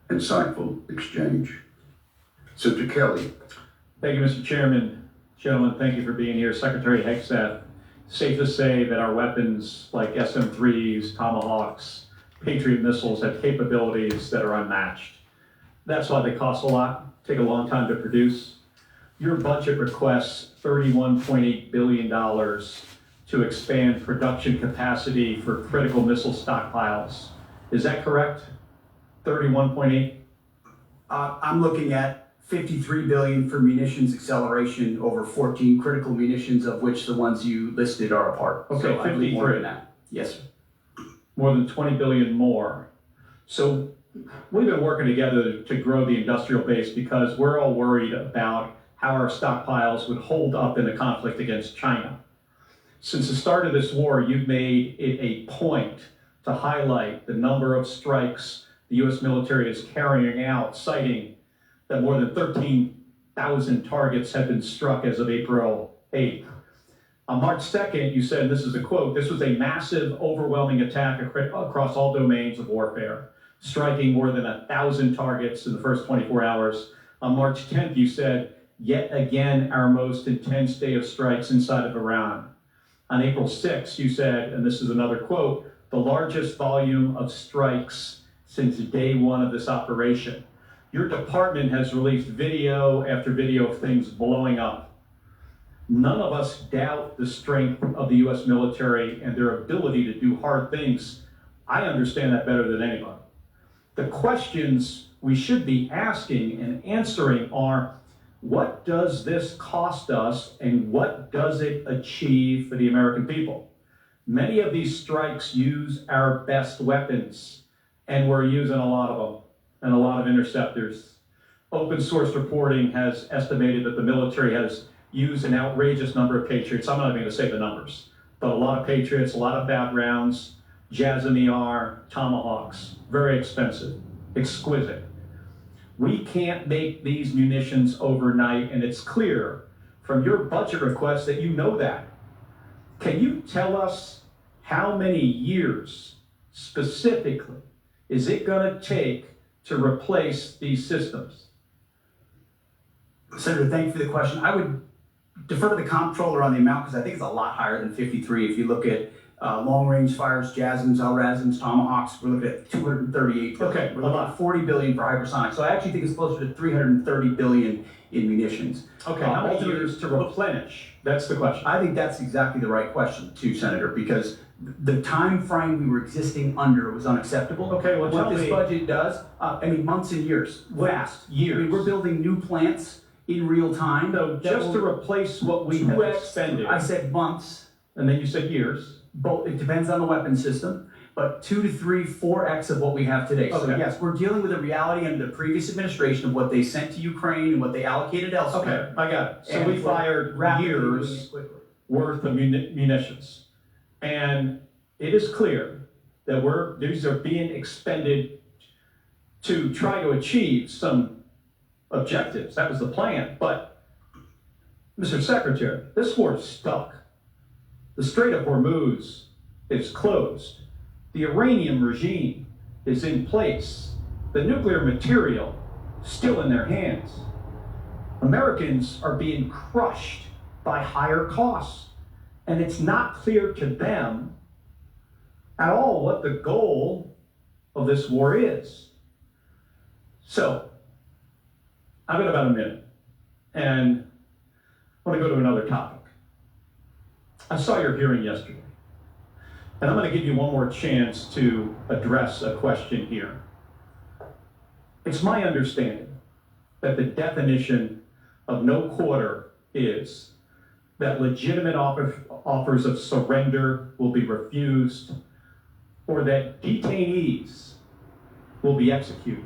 insightful exchange. Senator Kelly. Thank you, Mr. Chairman. Gentlemen, thank you for being here. Secretary Hegseth, safe to say that our weapons like SM-3s, Tomahawks, Patriot missiles have capabilities that are unmatched. That's why they cost a lot, take a long time to produce. Your budget requests $31.8 billion to expand production capacity for critical missile stockpiles. Is that correct? 31.8? I'm looking at 53 billion for munitions acceleration over 14 critical munitions, of which the ones you listed are a part. Okay, so I believe more 53. than that. Yes, sir. More than 20 billion more. So we've been working together to grow the industrial base because we're all worried about how our stockpiles would hold up in the conflict against China. Since the start of this war, you've made it a point to highlight the number of strikes the U.S. military is carrying out, citing that more than 13,000 targets have been struck as of April 8th. On March 2nd, you said, this is a quote, "This was a massive, overwhelming attack across all domains of warfare, striking more than 1,000 targets in the first 24 hours. On March 10th, you said, "Yet again, our most intense day of strikes inside of Iran." On April 6th, you said, and this is another quote, "The largest volume of strikes since day one of this operation." Your department has released video after video of things blowing up. None of us doubt the strength of the U.S. military and their ability to do hard things. I understand that better than anybody. The questions we should be asking and answering are, what does this cost us and what does it achieve for the American people? Many of these strikes use our best weapons, and we're using a lot of them and a lot of interceptors. Open source reporting has estimated that the military has used an outrageous number of Patriots. I'm not even going to say the numbers, but a lot of Patriots, a lot of BAT rounds, JASSM-ER, Tomahawks, very expensive, exquisite. We can't make these munitions overnight, and it's clear from your budget request that you know that. Can you tell us how many years specifically is it going to take to replace these systems? Senator, thank you for the question. I would defer to the comptroller on the amount because I think it's a lot higher than 53. If you look at long-range fires, JASSMs, LRASMs, Tomahawks, we're looking at 238 billion. Okay, We're looking at 40 billion for hypersonic. So I actually think it's closer to 330 billion in munitions. Okay, how many years to replenish? That's the question. I think that's exactly the right question too, Senator, because the time frame we were existing under was unacceptable. Okay, well, what this budget does, months and years, fast. Years. I mean, we're building new plants in real time. So just to replace what we have expended. I said months. And then you said years. Both, it depends on the weapon system, but 2 to 3, 4x of what we have today. So Okay. yes, we're dealing with a reality under the previous administration of what they sent to Ukraine and what they allocated elsewhere. Okay, I got it. So And we we're fired rapidly moving years quickly. worth of munitions. And it is clear that these are being expended to try to achieve some objectives. That was the plan. But, Mr. Secretary, this war is stuck. The Strait of Hormuz is closed. The Iranian regime is in place. The nuclear material still in their hands. Americans are being crushed by higher costs. And it's not clear to them at all what the goal of this war is. So, I've got about a minute, and I want to go to another topic. I saw your hearing yesterday, and I'm going to give you one more chance to address a question here. It's my understanding that the definition of no quarter is that legitimate offers of surrender will be refused, or that detainees will be executed.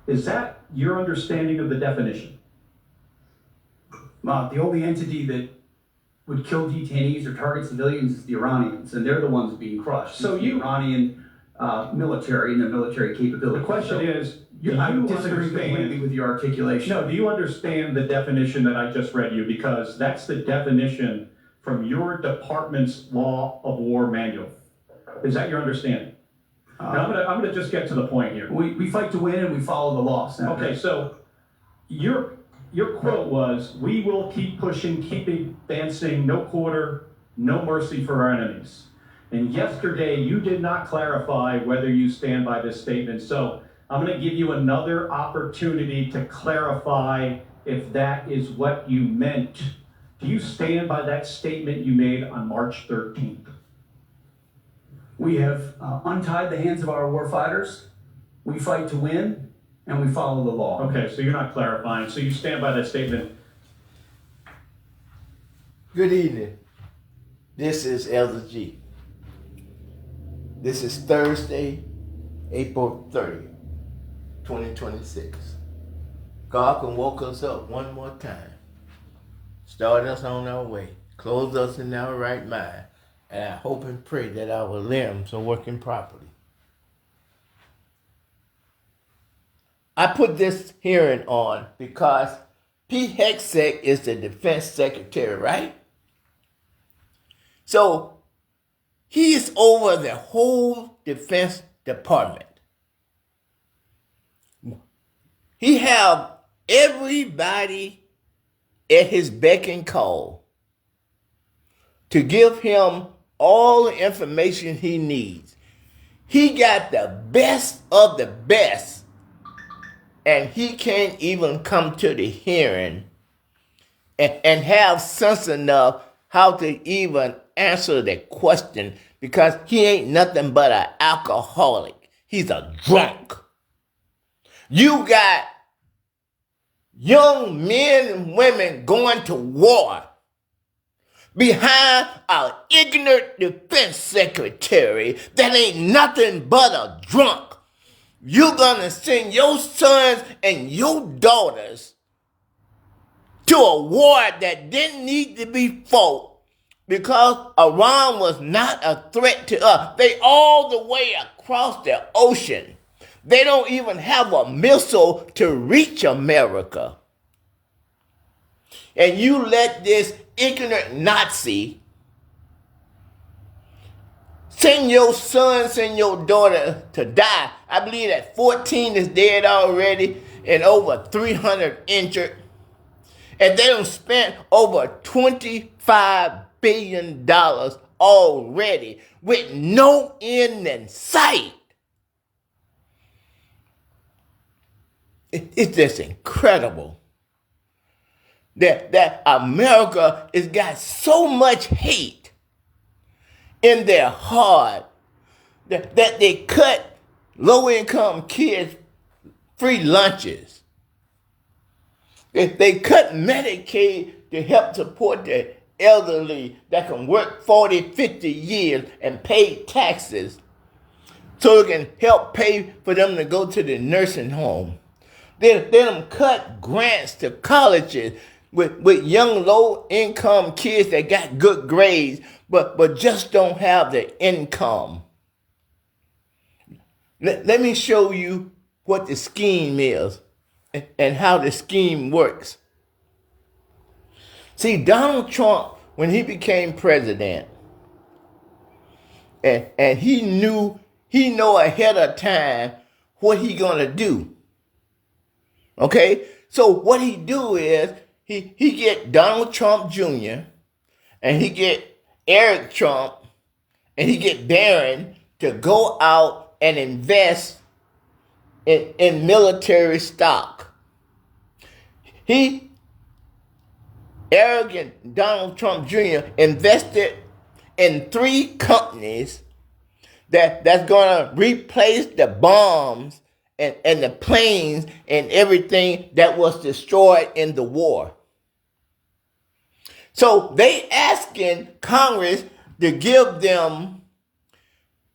Is that your understanding of the definition? The only entity that would kill detainees or target civilians is the Iranians, and they're the ones being crushed. So It's the Iranian military and their military capability. The question is, I disagree completely with your articulation. No, do you understand the definition that I just read you? Because that's the definition from your department's law of war manual. Is that your understanding? Now, I'm gonna just get to the point here. We fight to win and we follow the law, Senator. Okay, so your quote was, "We will keep pushing, keep advancing, no quarter, no mercy for our enemies." And yesterday, you did not clarify whether you stand by this statement. So I'm going to give you another opportunity to clarify if that is what you meant. Do you stand by that statement you made on March 13th? We have untied the hands of our warfighters. We fight to win, and we follow the law. Okay, so you're not clarifying. So you stand by that statement. Good evening. This is Elder G. This is Thursday, April 30th, 2026. God can woke us up one more time, start us on our way, clothe us in our right mind, and I hope and pray that our limbs are working properly. I put this hearing on because Pete Hegseth is the defense secretary, right? So he is over the whole defense department. He have everybody at his beck and call to give him all the information he needs. He got the best of the best, and he can't even come to the hearing and have sense enough how to even answer the question, because he ain't nothing but an alcoholic. He's a drunk. You got young men and women going to war behind an ignorant defense secretary that ain't nothing but a drunk. You're gonna send your sons and your daughters to a war that didn't need to be fought because Iran was not a threat to us. They all the way across the ocean. They don't even have a missile to reach America. And you let this ignorant Nazi send your sons and your daughter to die. I believe that 14 is dead already and over 300 injured. And they done spent over $25 billion already with no end in sight. It's just incredible that America has got so much hate in their heart that they cut low-income kids free lunches. They cut Medicaid to help support the elderly that can work 40, 50 years and pay taxes so it can help pay for them to go to the nursing home. They them cut grants to colleges with young low-income kids that got good grades but just don't have the income. Let me show you what the scheme is and how the scheme works. See, Donald Trump, when he became president, and he know ahead of time what he gonna do. Okay? So what he do is he get Donald Trump Jr. and he get Eric Trump and he get Barron to go out and invest in military stock. Eric and Donald Trump Jr. invested in 3 companies that's going to replace the bombs and the planes and everything that was destroyed in the war. So they asking Congress to give them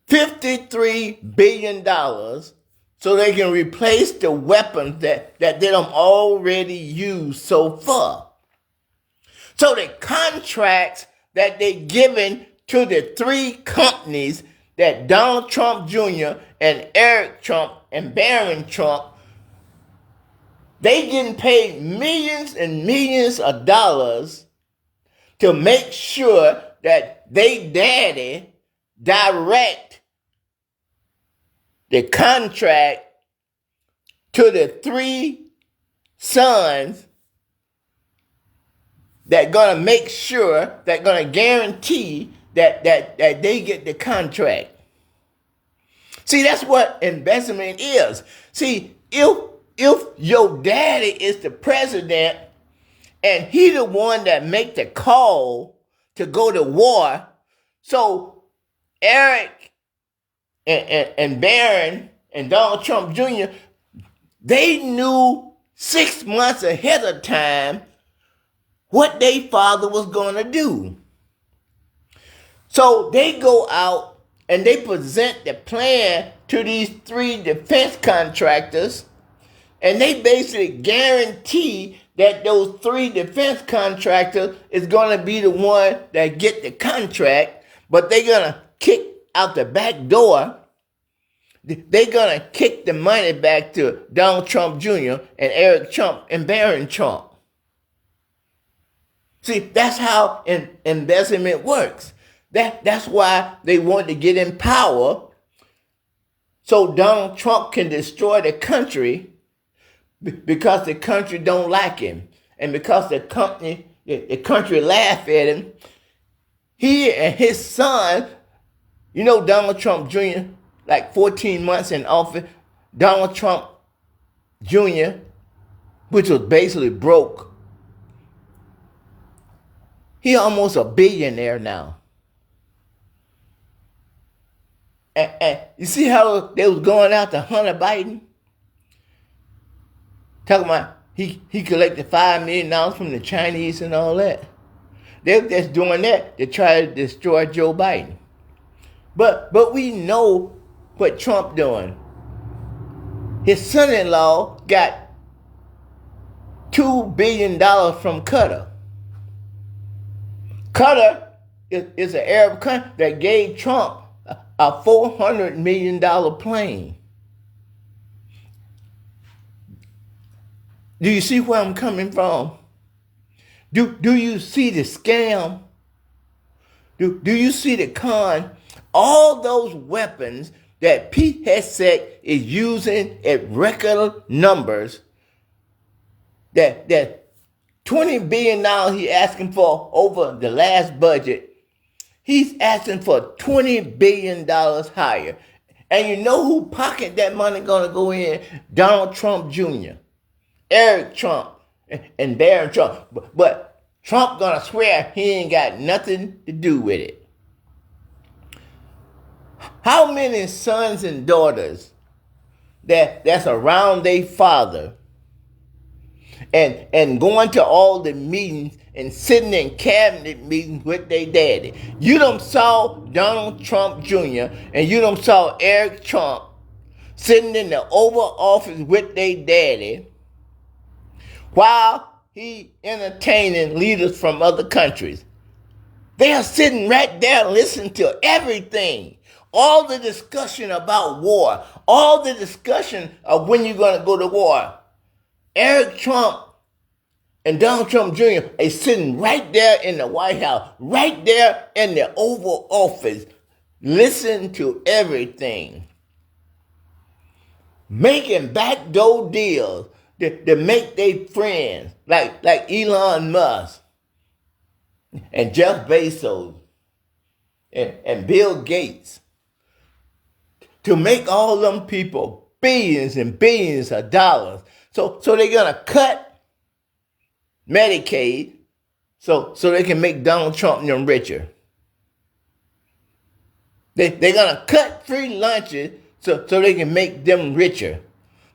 $53 billion so they can replace the weapons that they don't already use so far. So the contracts that they given to the 3 companies that Donald Trump Jr. and Eric Trump and Barron Trump, they getting paid millions and millions of dollars to make sure that they daddy direct the contract to the 3 sons that gonna make sure, that gonna guarantee that they get the contract. See, that's what investment is. See, if your daddy is the president and he the one that make the call to go to war, so Eric and Barron and Donald Trump Jr., they knew 6 months ahead of time what their father was going to do. So they go out and they present the plan to these 3 defense contractors, and they basically guarantee that those 3 defense contractors is going to be the one that get the contract, but they're going to kick out the back door. They're going to kick the money back to Donald Trump Jr. and Eric Trump and Barron Trump. See, that's how investment works. That's why they want to get in power, so Donald Trump can destroy the country, because the country don't like him. And because the country laugh at him, he and his son, Donald Trump Jr., like 14 months in office, Donald Trump Jr., which was basically broke, he almost a billionaire now. And you see how they was going after Hunter Biden? Talking about he collected $5 million from the Chinese and all that. They're just doing that to try to destroy Joe Biden. But we know what Trump doing. His son-in-law got $2 billion from Qatar. Qatar is an Arab country that gave Trump a $400 million plane. Do you see where I'm coming from? Do you see the scam? Do you see the con? All those weapons that Pete Hegseth is using at record numbers, that $20 billion he's asking for over the last budget, he's asking for $20 billion higher. And you know who pocket that money gonna go in? Donald Trump Jr., Eric Trump, and Barron Trump. But Trump gonna swear he ain't got nothing to do with it. How many sons and daughters that's around their father and going to all the meetings and sitting in cabinet meetings with their daddy? You done saw Donald Trump Jr. and you done saw Eric Trump sitting in the Oval Office with their daddy while he entertaining leaders from other countries. They are sitting right there listening to everything. All the discussion about war, all the discussion of when you're going to go to war. Eric Trump and Donald Trump Jr. are sitting right there in the White House, right there in the Oval Office, listening to everything. Making backdoor deals to make their friends, like Elon Musk and Jeff Bezos and Bill Gates, to make all them people billions and billions of dollars. So they're gonna cut Medicaid so they can make Donald Trump and them richer. They're gonna cut free lunches so they can make them richer.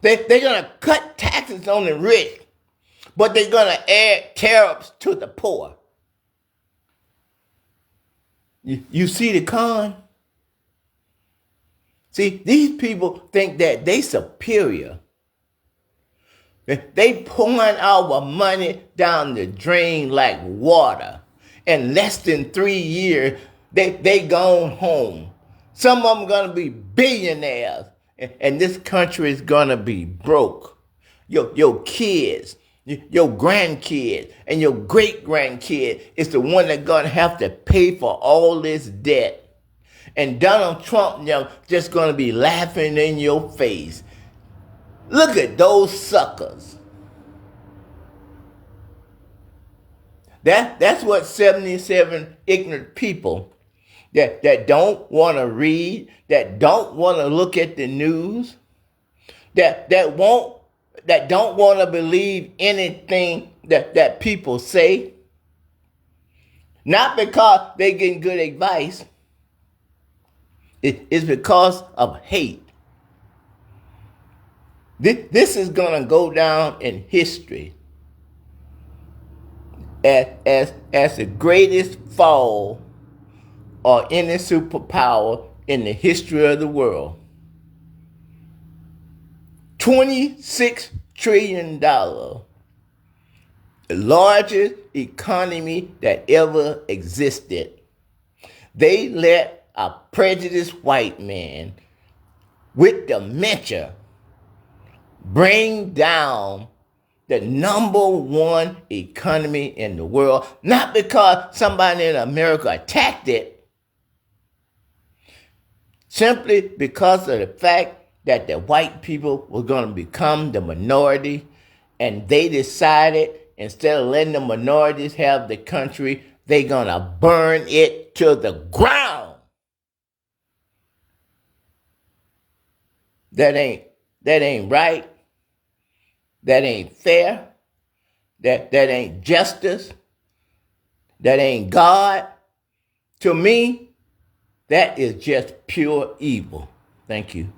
They're gonna cut taxes on the rich, but they're gonna add tariffs to the poor. You see the con? See, these people think that they superior. They pouring our money down the drain like water. In less than 3 years, they gone home. Some of them gonna be billionaires, and this country is gonna be broke. Your kids, your grandkids, and your great grandkid is the one that's gonna have to pay for all this debt. and Donald Trump just going to be laughing in your face. Look at those suckers. That's what 77 ignorant people that don't want to read, that don't want to look at the news, that don't want to believe anything that people say. Not because they getting good advice. It's because of hate. This is going to go down in history as the greatest fall of any superpower in the history of the world. $26 trillion, the largest economy that ever existed. They let a prejudiced white man with dementia bring down the number one economy in the world, not because somebody in America attacked it, simply because of the fact that the white people were going to become the minority, and they decided instead of letting the minorities have the country, they're going to burn it to the ground. That ain't right. That ain't fair. That ain't justice. That ain't God. To me, that is just pure evil. Thank you.